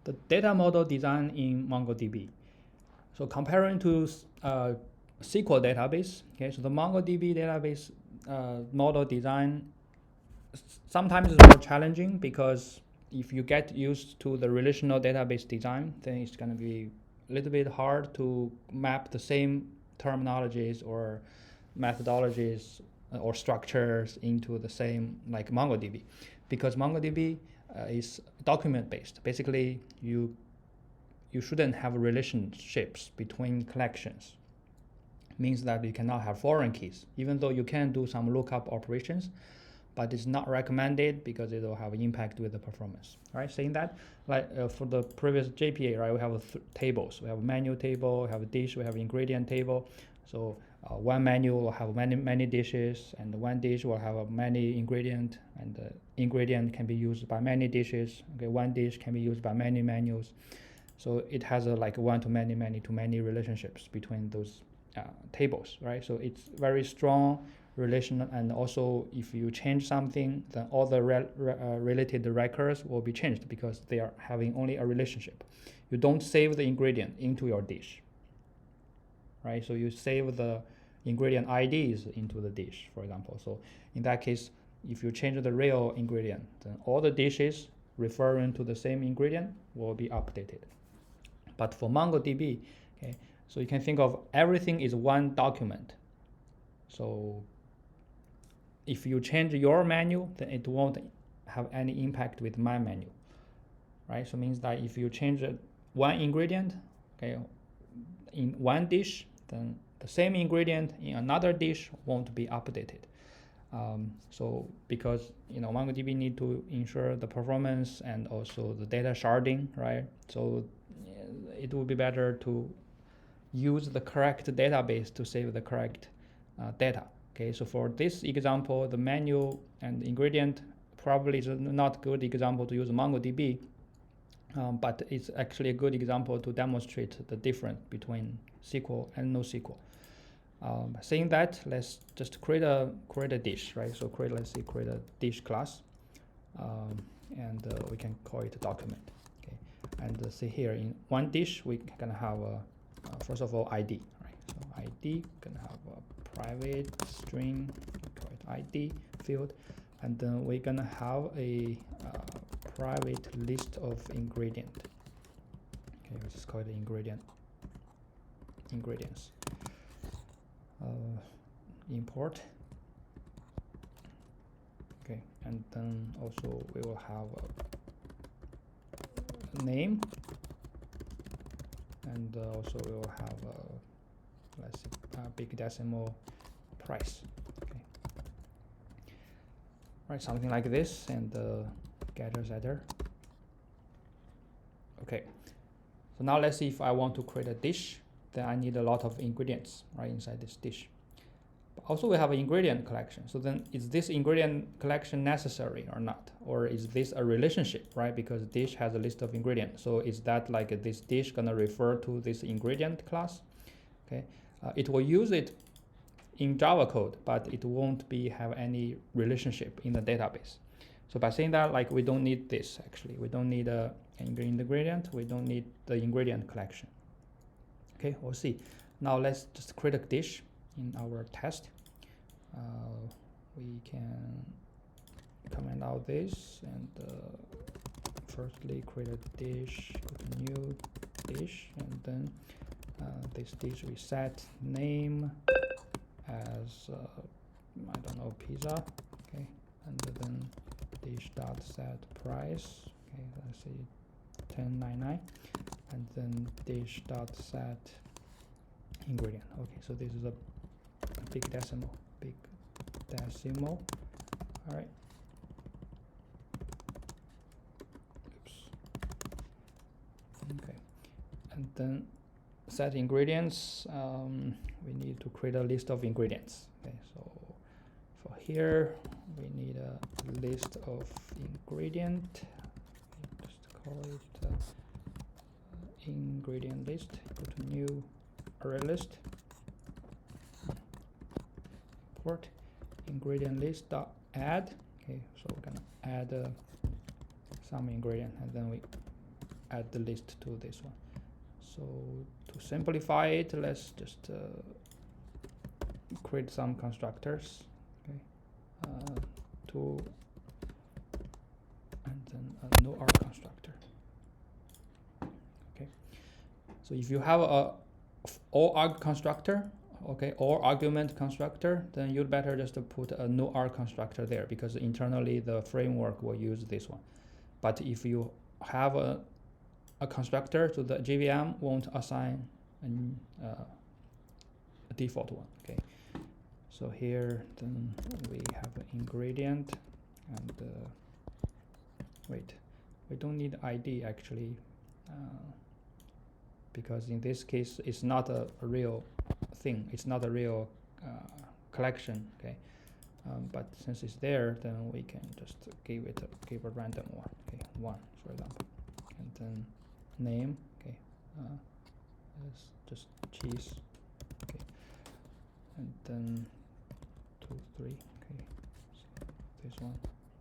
the data model design in MongoDB. So comparing to SQL database, okay, so the MongoDB database model design sometimes is more challenging because if you get used to the relational database design, then it's going to be a little bit hard to map the same terminologies or methodologies or structures into the same like MongoDB, because MongoDB is document based. Basically, you shouldn't have relationships between collections. Means that you cannot have foreign keys, even though you can do some lookup operations, but it's not recommended because it will have an impact with the performance. Right? Saying that, like for the previous JPA, right, we have tables. We have a menu table, we have a dish, we have ingredient table. So one menu will have many dishes, and one dish will have many ingredient, and the ingredient can be used by many dishes. Okay, one dish can be used by many menus. So it has a like one to many relationships between those tables, right? So it's very strong relation, and also if you change something, then all the related records will be changed because they are having only a relationship. You don't save the ingredient into your dish, right? So you save the ingredient IDs into the dish, for example. So in that case, if you change the real ingredient, then all the dishes referring to the same ingredient will be updated. But for MongoDB, okay, so you can think of everything is one document. So if you change your menu, then it won't have any impact with my menu, right? So it means that if you change one ingredient, okay, in one dish, then the same ingredient in another dish won't be updated. So because MongoDB need to ensure the performance and also the data sharding, right? So it would be better to use the correct database to save the correct data. Okay, so for this example, the menu and ingredient probably is not a good example to use MongoDB, but it's actually a good example to demonstrate the difference between SQL and NoSQL. Saying that, let's just create a dish, right? So let's create a dish class, and we can call it a document. Okay, and see here in one dish we can have first of all ID, right? So ID can have a private string, call it ID field, and then we're gonna have a private list of ingredient. Okay, we just call it ingredients. Import. Okay, and then also we will have a name, and also we will have let's see, big decimal price. Okay, right, something like this, and getter setter. Okay, so now let's see if I want to create a dish. Then I need a lot of ingredients right inside this dish. But also we have an ingredient collection. So then is this ingredient collection necessary or not? Or is this a relationship, right? Because dish has a list of ingredients. So is that like this dish gonna refer to this ingredient class? Okay, it will use it in Java code, but it won't have any relationship in the database. So by saying that, like we don't need this actually. We don't need an ingredient. We don't need the ingredient collection. Okay, we'll see. Now let's just create a dish in our test. We can comment out this and firstly create a dish, go to new dish, and then this dish we set name as I don't know, pizza. Okay, and then dish dot set price. Okay, let's say $10.99. And then dish dot set ingredient. Okay, so this is a big decimal. All right. Oops. Okay, and then set ingredients. We need to create a list of ingredients. Okay, so for here we need a list of ingredient. Just call it ingredient list. Go to new array list. Import ingredient list dot add. Okay, so we're gonna add some ingredient, and then we add the list to this one. So to simplify it, let's just create some constructors. Okay, to and then a new arg constructor. Okay, so if you have a all arg constructor, okay, or argument constructor, then you'd better just put a new arg constructor there, because internally the framework will use this one. But if you have a constructor, so the JVM won't assign a default one. Okay, so here then we have an ingredient, and wait, we don't need ID actually, because in this case it's not a real thing, it's not a real collection. Okay, but since it's there, then we can just give a random one. Okay, 1 for example, and then name. Okay, it's just cheese. Okay, and then 2 3. Okay, so this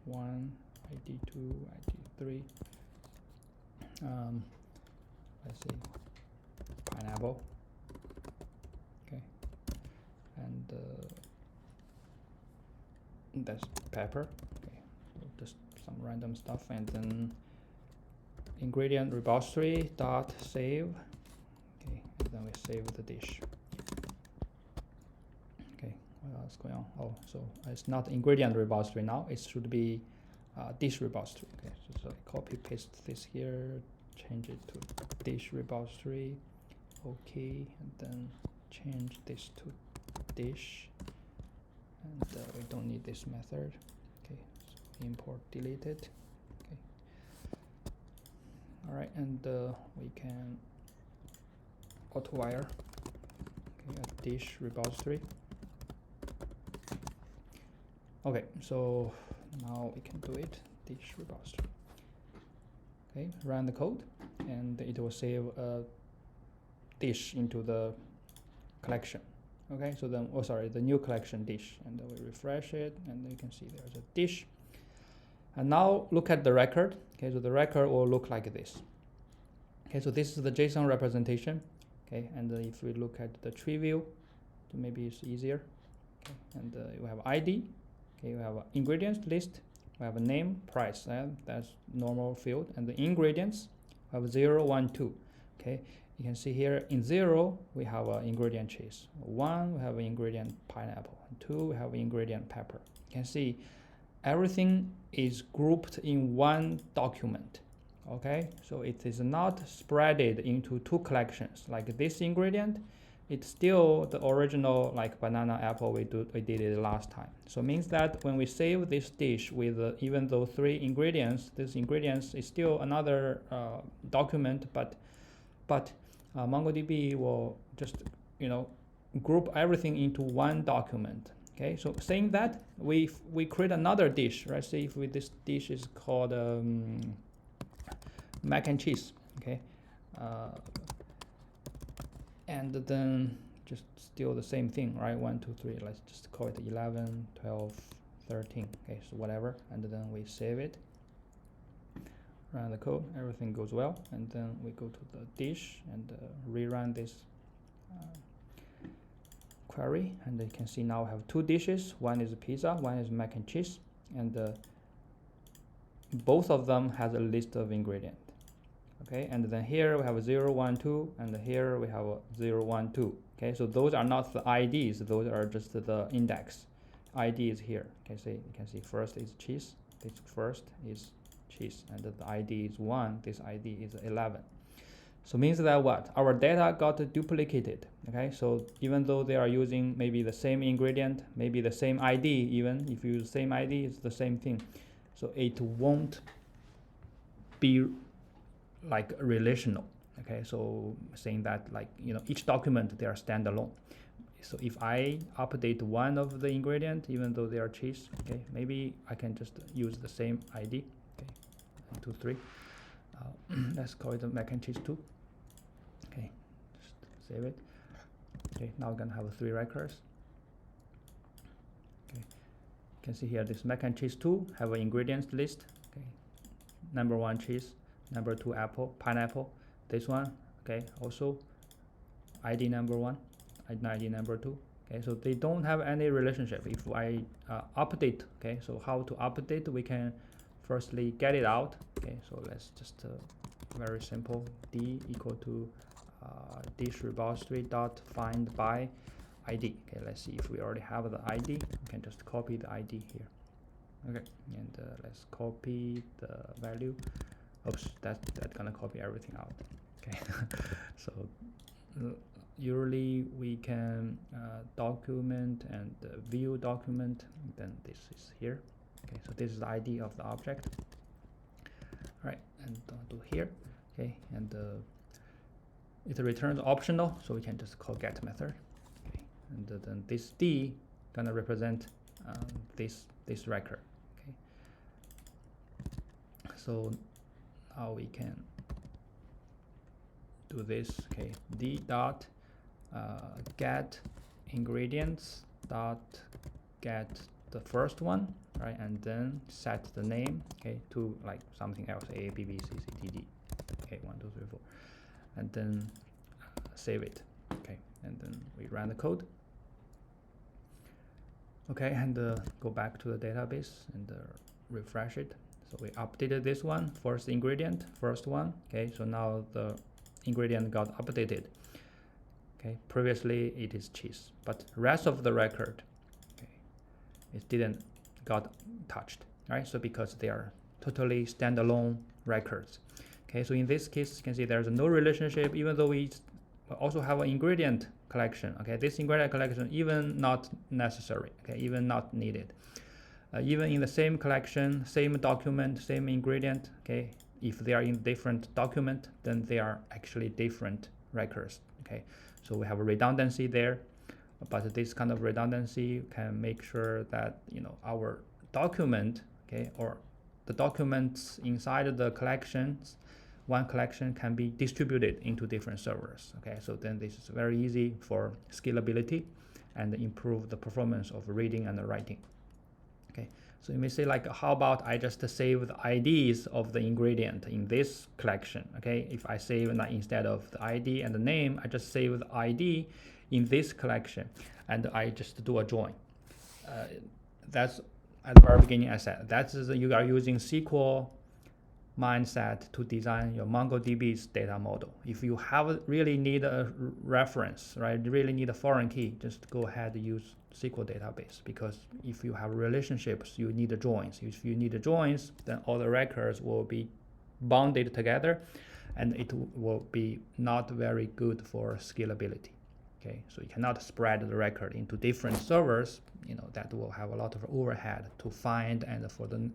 one ID 2 ID 3. Let's see, pineapple. Okay, and that's pepper. Okay, so just some random stuff, and then ingredient repository dot save. Okay, and then we save the dish. Okay, what else going on? Oh, so it's not ingredient repository now, it should be dish repository. Okay, so I copy paste this here, change it to dish repository. Okay, and then change this to dish, and we don't need this method. Okay, so import deleted. Okay, all right, and we can auto-wire. Okay, a dish repository. Okay, so now we can do it, dish repository. Okay, run the code, and it will save a dish into the collection. Okay, so then, oh sorry, the new collection dish, and then we refresh it, and you can see there's a dish. And now look at the record. Okay, so the record will look like this. Okay, so this is the JSON representation. Okay, and if we look at the tree view, maybe it's easier. Okay, and you have ID. Okay, you have ingredients list. We have a name, price, that's normal field, and the ingredients we have 0 1 2. Okay, you can see here in 0 we have an ingredient cheese, 1 we have an ingredient pineapple, 2 we have ingredient pepper. You can see everything is grouped in one document. Okay, so it is not spreaded into 2 collections. Like this ingredient, it's still the original, like banana, apple, we did it last time. So it means that when we save this dish with even though 3 ingredients, this ingredients is still another document, but MongoDB will just, you know, group everything into one document. Okay, so saying that, we create another dish, right? Say if this dish is called mac and cheese. Okay, and then just still the same thing, right? 1 2 3, let's just call it 11 12 13. Okay, so whatever, and then we save it, run the code, everything goes well, and then we go to the dish and rerun this query, and you can see now I have 2 dishes. One is pizza, one is mac and cheese, and both of them has a list of ingredients. Okay, and then here we have 0 1 2, and here we have 0 1 2. Okay, so those are not the IDs, those are just the index. ID is here. Okay, so you can see first is cheese, this first is cheese, and the ID is 1, this ID is 11. So means that what? Our data got duplicated. Okay, so even though they are using maybe the same ingredient, maybe the same ID, even if you use the same ID, it's the same thing. So it won't be like relational. Okay, so saying that, like, you know, each document they are standalone. So if I update one of the ingredient, even though they are cheese, okay, maybe I can just use the same ID. Okay, 1 2 3. Let's call it mac and cheese 2. Okay, just save it. Okay, now we're gonna have 3 records. Okay, you can see here this mac and cheese 2 have an ingredients list. Okay, number 1 cheese, number 2 apple, pineapple. This one, okay, also ID number 1, ID number 2. Okay, so they don't have any relationship. If I update, okay, so how to update? We can firstly get it out. Okay, so let's just very simple, d equal to dish repository dot find by ID. Okay, let's see if we already have the ID. We can just copy the ID here. Okay, and let's copy the value. Oops, that's gonna copy everything out. Okay, so usually we can document and view document, then this is here. Okay, so this is the ID of the object. All right, and do here. Okay, and it returns optional, so we can just call get method. Okay, and then this D gonna represent this record. Okay, so now we can do this. Okay, D dot get ingredients dot get the first one, right, and then set the name, okay, to like something else, A, B, B, C, C, D, D, okay, 1, 2, 3, 4, and then save it. Okay, and then we run the code. Okay, and go back to the database and refresh it. So we updated this one, first ingredient, first one. Okay, so now the ingredient got updated. Okay, previously it is cheese, but rest of the record, okay, it didn't got touched, right? So because they are totally standalone records. Okay, so in this case, you can see there's no relationship, even though we also have an ingredient collection. Okay, this ingredient collection even not necessary. Okay, even not needed. Even in the same collection, same document, same ingredient. Okay, if they are in different document, then they are actually different records. Okay, so we have a redundancy there, but this kind of redundancy can make sure that our document, okay, or the documents inside the collections, one collection can be distributed into different servers. Okay, so then this is very easy for scalability and improve the performance of reading and writing. Okay, so you may say like, how about I just save the IDs of the ingredient in this collection? Okay, if I save that instead of the ID and the name, I just save the ID in this collection and I just do a join. That's at the very beginning I said, that's you are using SQL mindset to design your MongoDB's data model. If you really need a reference, right, really need a foreign key, just go ahead and use SQL database, because if you have relationships, you need the joins. If you need the joins, then all the records will be bonded together and it will be not very good for scalability. Okay, so you cannot spread the record into different servers, that will have a lot of overhead to find and for the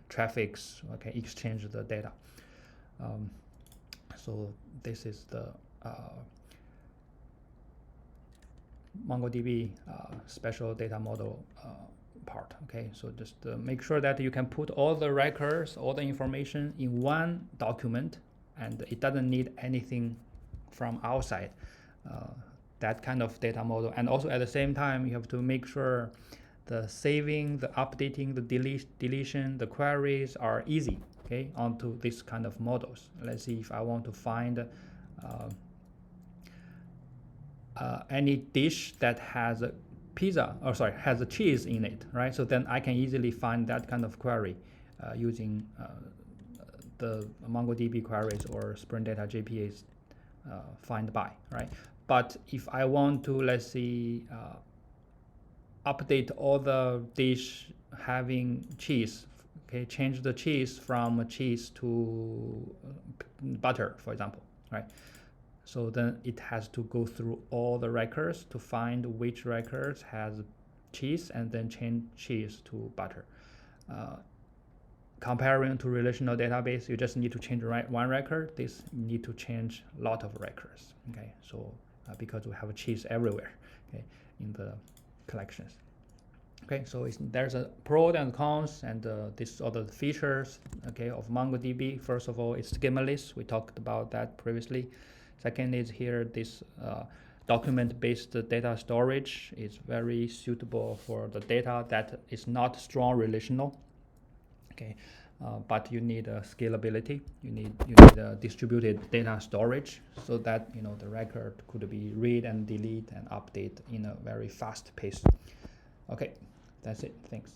traffics, okay, exchange the data. So this is the MongoDB special data model part. Okay, so just make sure that you can put all the records, all the information in one document, and it doesn't need anything from outside. That kind of data model, and also at the same time, you have to make sure the saving, the updating, the deletion, the queries are easy, okay, onto this kind of models. Let's see if I want to find any dish that has a pizza, or sorry, has a cheese in it, right? So then I can easily find that kind of query using the MongoDB queries or SpringData JPA's find by, right? But if I want to, let's see, update all the dish having cheese, okay, change the cheese from cheese to butter, for example, right? So then it has to go through all the records to find which records has cheese and then change cheese to butter. Comparing to relational database, you just need to change one record. This you need to change a lot of records. Okay, so because we have cheese everywhere, okay, in the collections. Okay, so there's a pros and cons, and these are the features, okay, of MongoDB. First of all, it's schemaless. We talked about that previously. Second is here this document-based data storage is very suitable for the data that is not strong relational. Okay, but you need scalability. You need distributed data storage so that the record could be read and delete and update in a very fast pace. Okay, that's it. Thanks.